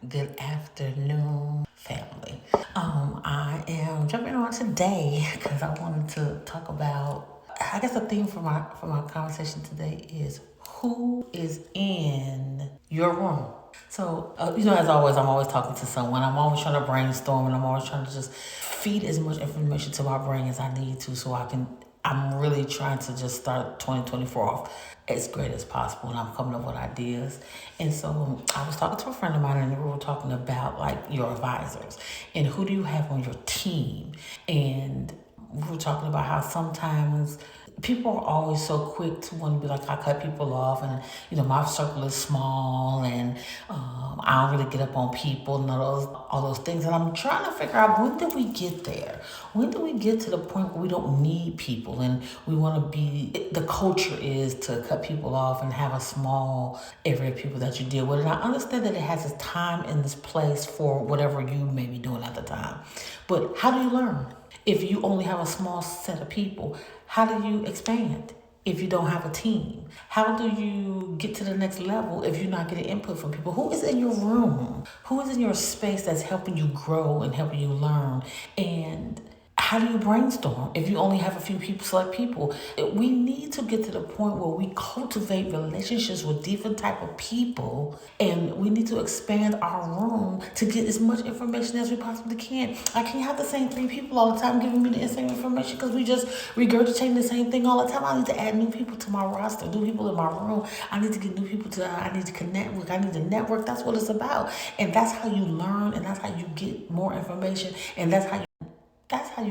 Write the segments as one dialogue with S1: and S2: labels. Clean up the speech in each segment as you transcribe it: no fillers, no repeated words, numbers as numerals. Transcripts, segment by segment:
S1: Good afternoon, family. I am jumping on today because I wanted to talk about. I guess the theme for my conversation today is who is in your room. So as always, I'm always talking to someone. I'm always trying to brainstorm, and I'm always trying to just feed as much information to my brain as I need to, so I can. I'm really trying to just start 2024 off as great as possible, and I'm coming up with ideas. And so I was talking to a friend of mine, and we were talking about like your advisors and who do you have on your team. And we were talking about how sometimes people are always so quick to want to be like, I cut people off, and my circle is small, and I don't really get up on people and all those things. And I'm trying to figure out, when did we get there? When do we get to the point where we don't need people and we want to be? The culture is to cut people off and have a small area of people that you deal with. And I understand that it has its time and this place for whatever you may be doing at the time. But how do you learn? If you only have a small set of people, how do you expand if you don't have a team? How do you get to the next level if you're not getting input from people? Who is in your room? Who is in your space that's helping you grow and helping you learn? And how do you brainstorm if you only have a few people, select people? We need to get to the point where we cultivate relationships with different type of people, and we need to expand our room to get as much information as we possibly can. I can't have the same 3 people all the time giving me the same information because we just regurgitating the same thing all the time. I need to add new people to my roster, new people in my room. I need to get new people I need to connect with. I need to network. That's what it's about. And that's how you learn, and that's how you get more information, and that's how you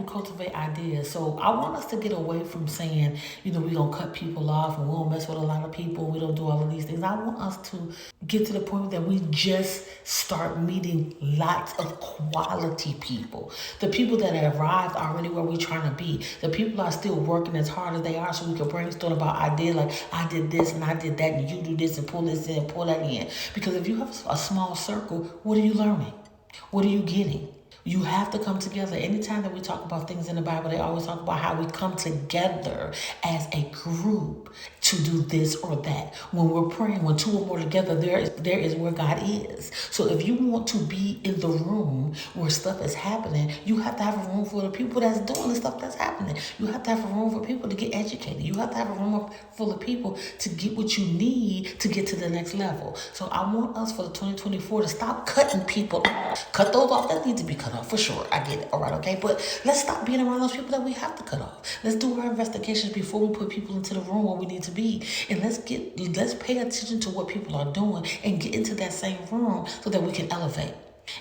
S1: cultivate ideas. So I want us to get away from saying, we don't cut people off and we don't mess with a lot of people. We don't do all of these things. I want us to get to the point that we just start meeting lots of quality people. The people that have arrived are really where we're trying to be. The people are still working as hard as they are, so we can brainstorm about ideas like, I did this and I did that, and you do this and pull this in, pull that in. Because if you have a small circle, what are you learning? What are you getting? You have to come together. Anytime that we talk about things in the Bible, they always talk about how we come together as a group to do this or that. When we're praying, when 2 or more together, there is where God is. So if you want to be in the room where stuff is happening, you have to have a room for the people that's doing the stuff that's happening. You have to have a room for people to get educated. You have to have a room full of people to get what you need to get to the next level. So I want us for the 2024 to stop cutting people off. Cut those off that need to be cut off, for sure. I get it. All right, okay? But let's stop being around those people that we have to cut off. Let's do our investigations before we put people into the room where we need to be. And let's pay attention to what people are doing and get into that same room so that we can elevate.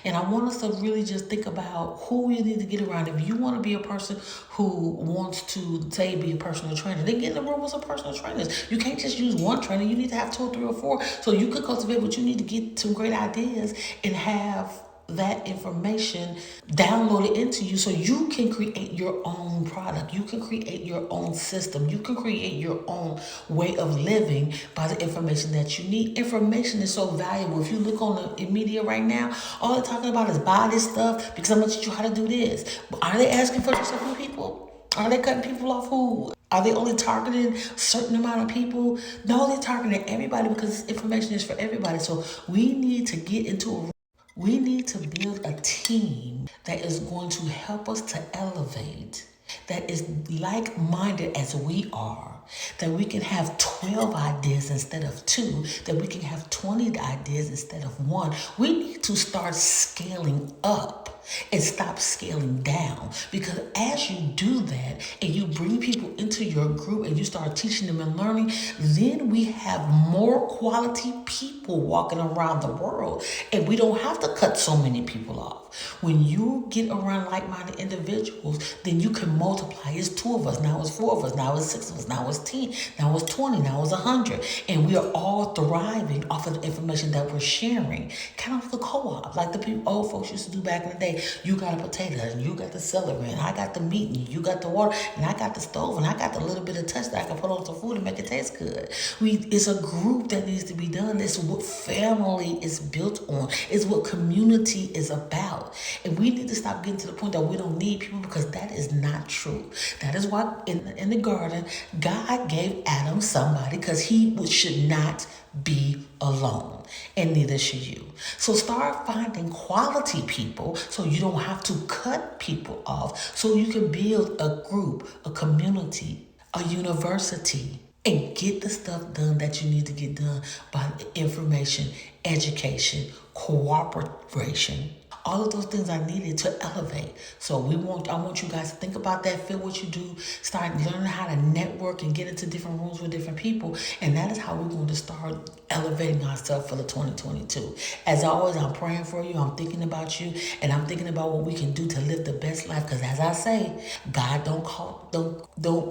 S1: And I want us to really just think about who you need to get around. If you want to be a person who wants to, say, be a personal trainer, then get in the room with some personal trainers. You can't just use one trainer. You need to have 2 or 3 or 4 so you could cultivate what you need to get some great ideas and have that information downloaded into you so you can create your own product. You can create your own system. You can create your own way of living by the information that you need. Information is so valuable. If you look on the media right now, all they're talking about is buy this stuff because I'm going to teach you how to do this. But are they asking for just a few people? Are they cutting people off who? Are they only targeting a certain amount of people? No, they're targeting everybody because information is for everybody. So we need to get into we need to build a team that is going to help us to elevate, that is like-minded as we are, that we can have 12 ideas instead of 2, that we can have 20 ideas instead of 1. We need to start scaling up and stop scaling down, because as you do that and you bring people into your group and you start teaching them and learning, then we have more quality people walking around the world, and we don't have to cut so many people off. When you get around like-minded individuals, then you can multiply. It's 2 of us, now it's 4 of us, now it's 6 of us, now it's 10, now it's 20, now it's 100, and we are all thriving off of the information that we're sharing. Kind of like a co-op, like the old folks used to do back in the day. You got a potato, and you got the celery, and I got the meat, and you got the water, and I got the stove, and I got the little bit of touch that I can put on some food and make it taste good. It's a group that needs to be done. It's what family is built on. It's what community is about. And we need to stop getting to the point that we don't need people, because that is not true. That is why in the garden, God gave Adam somebody, because he should not be alone, and neither should you. So start finding quality people so you don't have to cut people off, so you can build a group, a community, a university, and get the stuff done that you need to get done by information, education, cooperation. All of those things are needed to elevate. So I want you guys to think about that, feel what you do, start learning how to network and get into different rooms with different people. And that is how we're going to start elevating ourselves for the 2022. As always, I'm praying for you. I'm thinking about you, and I'm thinking about what we can do to live the best life. Because as I say, God don't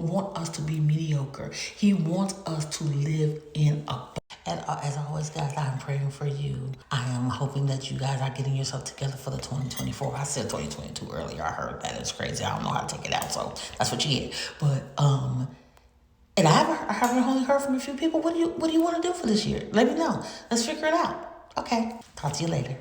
S1: want us to be mediocre. He wants us to live in abundance. And as always, guys, I'm praying for you. I am hoping that you guys are getting yourself together for the 2024. I said 2022 earlier. I heard that. It's crazy. I don't know how to take it out, so that's what you get. But and I haven't only heard from a few people. What do you want to do for this year? Let me know. Let's figure it out. Okay. Talk to you later.